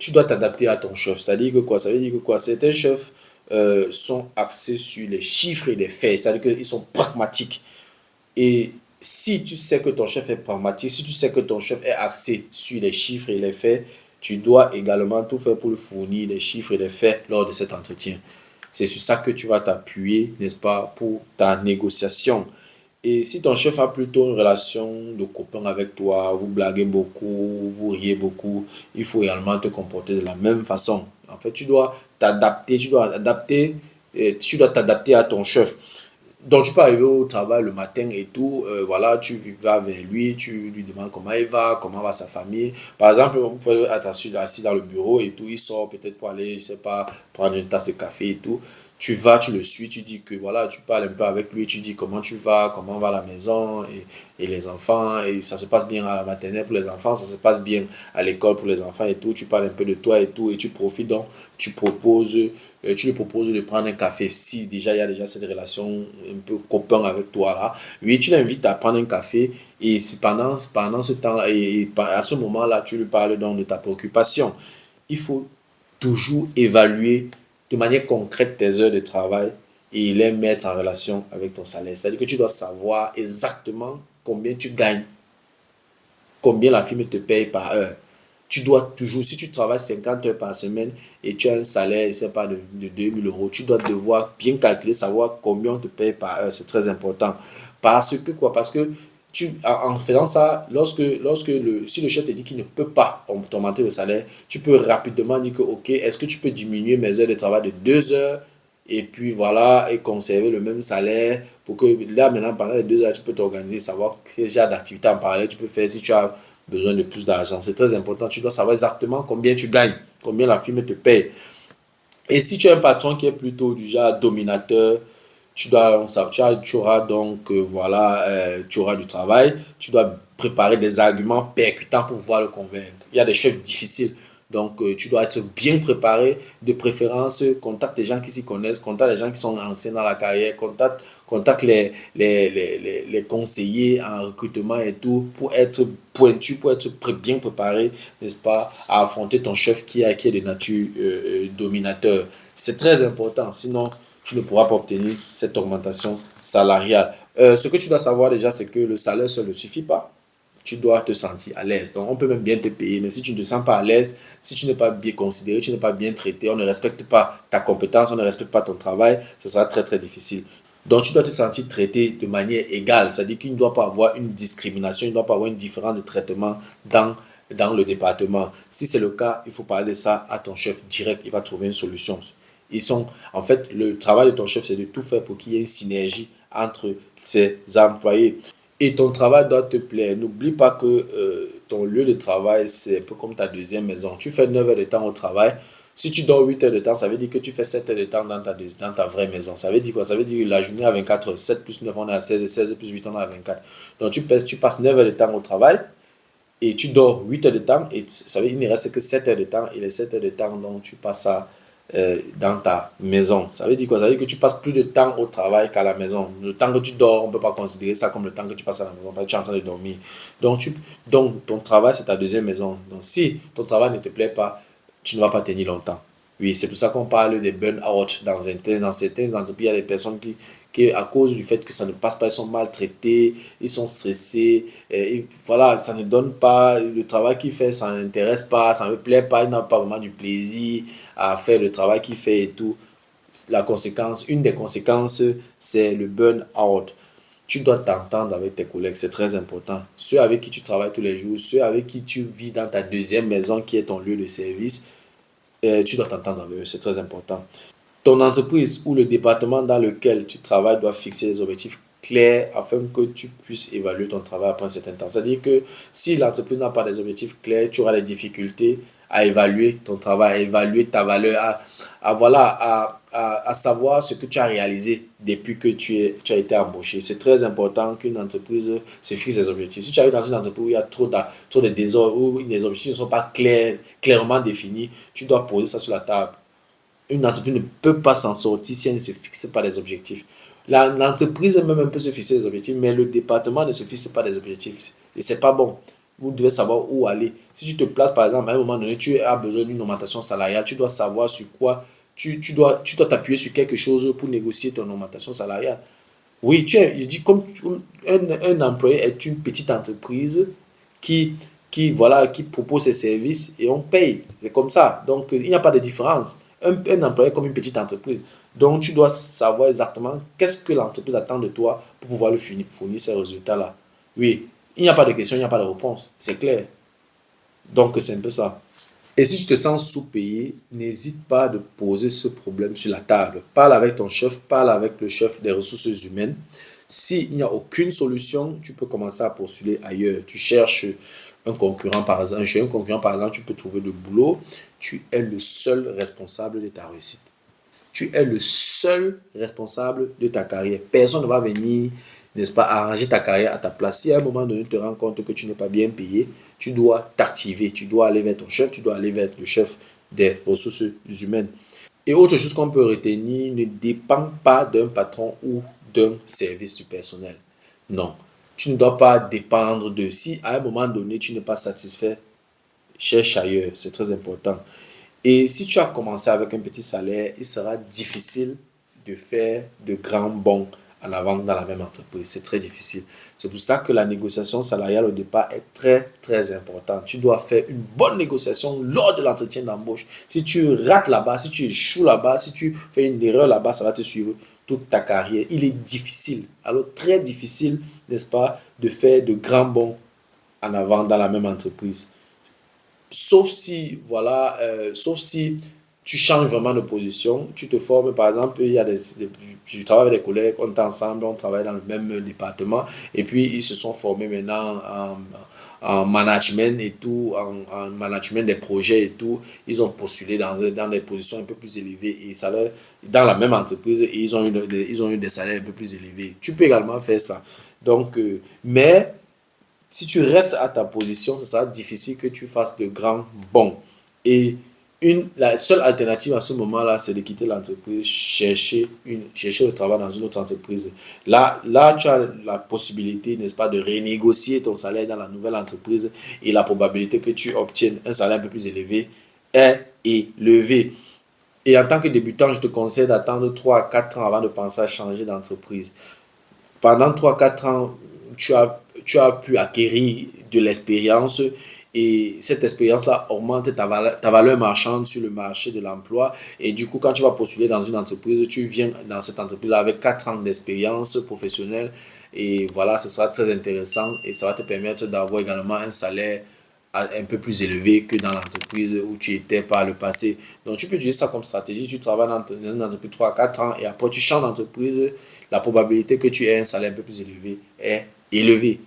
tu dois t'adapter à ton chef. Ça dit que quoi? Ça veut dire que quoi? Certains chefs sont axés sur les chiffres et les faits. C'est-à-dire qu'ils sont pragmatiques. Et si tu sais que ton chef est pragmatique, si tu sais que ton chef est axé sur les chiffres et les faits, tu dois également tout faire pour lui fournir les chiffres et les faits lors de cet entretien. C'est sur ça que tu vas t'appuyer, n'est-ce pas, pour ta négociation. Et si ton chef a plutôt une relation de copain avec toi, vous blaguez beaucoup, vous riez beaucoup, il faut également te comporter de la même façon. En fait, tu dois t'adapter à ton chef. Donc, tu peux arriver au travail le matin et tout, voilà, tu vas vers lui, tu lui demandes comment il va, comment va sa famille. Par exemple, vous pouvez être assis dans le bureau et tout, il sort peut-être pour aller, je sais pas, prendre une tasse de café et tout. Tu vas, tu le suis, tu dis que voilà, tu parles un peu avec lui, tu dis comment tu vas, comment va la maison et les enfants, et ça se passe bien à la maternelle pour les enfants, ça se passe bien à l'école pour les enfants et tout. Tu parles un peu de toi et tout, et tu profites donc, tu lui proposes de prendre un café si déjà il y a déjà cette relation un peu copain avec toi là. Oui, tu l'invites à prendre un café et pendant ce temps et à ce moment-là, tu lui parles donc de ta préoccupation. Il faut toujours évaluer de manière concrète tes heures de travail et les mettre en relation avec ton salaire. C'est-à-dire que tu dois savoir exactement combien tu gagnes, combien la firme te paye par heure. Tu dois toujours, si tu travailles 50 heures par semaine et tu as un salaire, je ne sais pas, de 2000 euros, tu dois devoir bien calculer, savoir combien on te paye par heure. C'est très important. Parce que quoi? Parce que en faisant ça, si le chef te dit qu'il ne peut pas augmenter le salaire, tu peux rapidement dire que, ok, est-ce que tu peux diminuer mes heures de travail de 2 heures et puis voilà, et conserver le même salaire pour que là, maintenant, pendant les 2 heures, tu peux t'organiser, savoir quel genre d'activité en parallèle tu peux faire si tu as besoin de plus d'argent. C'est très important. Tu dois savoir exactement combien tu gagnes, combien la firme te paye. Et si tu as un patron qui est plutôt du genre dominateur, tu auras donc, voilà, tu auras du travail, tu dois préparer des arguments percutants pour pouvoir le convaincre. Il y a des chefs difficiles, donc tu dois être bien préparé, de préférence, contacte les gens qui s'y connaissent, contacte les gens qui sont anciens dans la carrière, contacte les conseillers en recrutement et tout, pour être pointu, pour être bien préparé, n'est-ce pas, à affronter ton chef qui est de nature dominateur. C'est très important, sinon tu ne pourras pas obtenir cette augmentation salariale. Ce que tu dois savoir déjà, c'est que le salaire seul ne suffit pas. Tu dois te sentir à l'aise. Donc, on peut même bien te payer, mais si tu ne te sens pas à l'aise, si tu n'es pas bien considéré, tu n'es pas bien traité, on ne respecte pas ta compétence, on ne respecte pas ton travail, ce sera très, très difficile. Donc, tu dois te sentir traité de manière égale. C'est-à-dire qu'il ne doit pas avoir une discrimination, il ne doit pas avoir une différence de traitement dans le département. Si c'est le cas, il faut parler de ça à ton chef direct. Il va trouver une solution. En fait, le travail de ton chef, c'est de tout faire pour qu'il y ait une synergie entre ses employés. Et ton travail doit te plaire. N'oublie pas que ton lieu de travail, c'est un peu comme ta deuxième maison. Tu fais 9 heures de temps au travail. Si tu dors 8 heures de temps, ça veut dire que tu fais 7 heures de temps dans ta vraie maison. Ça veut dire quoi? Ça veut dire que la journée à 24 heures, 7 plus 9, on est à 16, et 16 plus 8, on est à 24. Donc tu passes 9 heures de temps au travail et tu dors 8 heures de temps. Et ça veut dire qu'il ne reste que 7 heures de temps. Et les 7 heures de temps, donc tu passes dans ta maison. Ça veut dire quoi? Ça veut dire que tu passes plus de temps au travail qu'à la maison. Le temps que tu dors, on ne peut pas considérer ça comme le temps que tu passes à la maison parce que tu es en train de dormir. Donc ton travail, c'est ta deuxième maison. Donc, si ton travail ne te plaît pas, tu ne vas pas tenir longtemps. Oui, c'est pour ça qu'on parle des burn-out dans certaines entreprises. Il y a des personnes qui, à cause du fait que ça ne passe pas, ils sont maltraités, ils sont stressés. Et voilà, ça ne donne pas le travail qu'il fait, ça n'intéresse pas, ça ne me plaît pas, il n'a pas vraiment du plaisir à faire le travail qu'il fait et tout. Une des conséquences, c'est le burn-out. Tu dois t'entendre avec tes collègues, c'est très important. Ceux avec qui tu travailles tous les jours, ceux avec qui tu vis dans ta deuxième maison qui est ton lieu de service, tu dois t'entendre avec eux, c'est très important. Ton entreprise ou le département dans lequel tu travailles doit fixer des objectifs clairs afin que tu puisses évaluer ton travail après un certain temps. C'est-à-dire que si l'entreprise n'a pas des objectifs clairs, tu auras des difficultés à évaluer ton travail, à évaluer ta valeur, à savoir ce que tu as réalisé depuis que tu as été embauché. C'est très important qu'une entreprise se fixe des objectifs. Si tu arrives dans une entreprise où il y a trop de désordre, où les objectifs ne sont pas clairement définis, tu dois poser ça sur la table. Une entreprise ne peut pas s'en sortir si elle ne se fixe pas des objectifs. L'entreprise elle-même peut se fixer des objectifs, mais le département ne se fixe pas des objectifs. Et c'est pas bon. vous devez savoir où aller. Si tu te places, par exemple, à un moment donné, tu as besoin d'une augmentation salariale, tu dois savoir sur quoi, tu dois t'appuyer sur quelque chose pour négocier ton augmentation salariale. Oui, je dis comme un employé est une petite entreprise qui, voilà, qui propose ses services et on paye. C'est comme ça. Donc, il n'y a pas de différence. Un employé est comme une petite entreprise. Donc, tu dois savoir exactement qu'est-ce que l'entreprise attend de toi pour pouvoir lui fournir ces résultats-là. Oui, il n'y a pas de question, il n'y a pas de réponse. C'est clair. Donc, c'est un peu ça. Et si tu te sens sous-payé, n'hésite pas de poser ce problème sur la table. Parle avec ton chef, parle avec le chef des ressources humaines. S'il n'y a aucune solution, tu peux commencer à postuler ailleurs. Tu cherches un concurrent par exemple. Chez un concurrent par exemple, tu peux trouver le boulot. Tu es le seul responsable de ta réussite. Tu es le seul responsable de ta carrière. Personne ne va venir, n'est-ce pas, arranger ta carrière à ta place. Si à un moment donné, tu te rends compte que tu n'es pas bien payé, tu dois t'activer. Tu dois aller vers ton chef, tu dois aller vers le chef des ressources humaines. Et autre chose qu'on peut retenir, ne dépend pas d'un patron ou d'un service du personnel. Non, tu ne dois pas dépendre de si à un moment donné, tu n'es pas satisfait, cherche ailleurs, c'est très important. Et si tu as commencé avec un petit salaire, il sera difficile de faire de grands bonds en avant dans la même entreprise. C'est très difficile. C'est pour ça que la négociation salariale au départ est très, très importante. Tu dois faire une bonne négociation lors de l'entretien d'embauche. Si tu rates là-bas, si tu échoues là-bas, si tu fais une erreur là-bas, ça va te suivre toute ta carrière. Il est difficile, alors très difficile, n'est-ce pas, de faire de grands bonds en avant dans la même entreprise. Sauf si, voilà, sauf si tu changes vraiment de position, tu te formes, par exemple, il y a je travaille avec des collègues, on est ensemble, on travaille dans le même département, et puis ils se sont formés maintenant en management et tout, en management des projets et tout, ils ont postulé dans des positions un peu plus élevées, et ça leur, dans la même entreprise, et ils ont eu des salaires un peu plus élevés. Tu peux également faire ça. Donc, mais si tu restes à ta position, ce sera difficile que tu fasses de grands bonds. Et la seule alternative à ce moment-là, c'est de quitter l'entreprise, chercher le travail dans une autre entreprise. Là, tu as la possibilité, n'est-ce pas, de renégocier ton salaire dans la nouvelle entreprise et la probabilité que tu obtiennes un salaire un peu plus élevé est élevée. Et en tant que débutant, je te conseille d'attendre 3 à 4 ans avant de penser à changer d'entreprise. Pendant 3 4 ans, tu as pu acquérir de l'expérience et cette expérience-là augmente ta valeur marchande sur le marché de l'emploi. Et du coup, quand tu vas postuler dans une entreprise, tu viens dans cette entreprise avec 4 ans d'expérience professionnelle. Et voilà, ce sera très intéressant et ça va te permettre d'avoir également un salaire un peu plus élevé que dans l'entreprise où tu étais par le passé. Donc, tu peux utiliser ça comme stratégie. Tu travailles dans une entreprise 3 à 4 ans et après tu changes d'entreprise. La probabilité que tu aies un salaire un peu plus élevé est élevée.